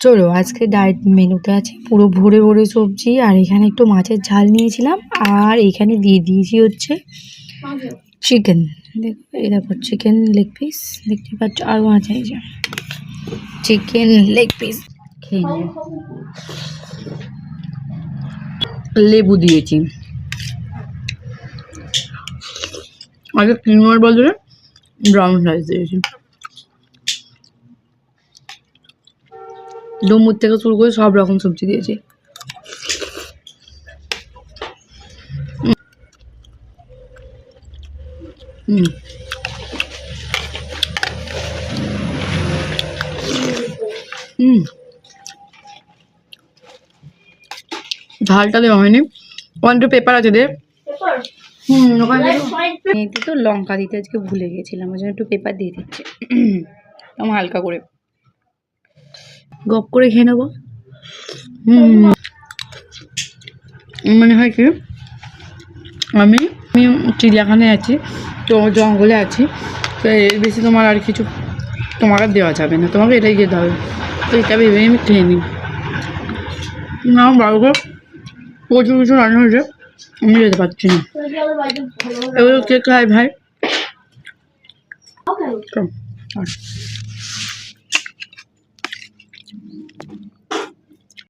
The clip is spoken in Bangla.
চলো আজকে ডায়েট মেনুতে আছে পুরো ভরে ভরে সবজি, আর এখানে একটু মাছের ঝাল নিয়েছিলাম, আর এখানে দিয়ে দিয়েছি হচ্ছে চিকেন। দেখো এই দেখো চিকেন লেগ পিস দেখতে পাচ্ছ, আর মাছ এই যে চিকেন লেগ পিস খেয়ে নেব। লেবু দিয়েছি, আগে কিনোয়ার বদলে ব্রাউন রাইস দিয়েছি। ডুমুর থেকে শুরু করে সব রকম সবজি দিয়েছি। ঝালটা দেওয়া হয়নি, ওখানে পেপার আছে দে। ওখানে তো লঙ্কা দিতে আজকে ভুলে গেছিলাম, ওই জন্য একটু পেপার দিয়ে দিচ্ছে আমার হালকা করে গপ করে খেয়ে নেবো। মনে হয় কি আমি চিড়িয়াখানায় আছি, তো জঙ্গলে আছি, তো এর বেশি তোমার আর কিছু তোমাকে দেওয়া যাবে না, তোমাকে এটাই যেতে হবে, তো এটা ভেবে আমি খেয়ে নিই। না বাড়িতে প্রচুর কিছু রান্না হয়েছে, আমি যেতে পারছি না। এবার কে খায় ভাই?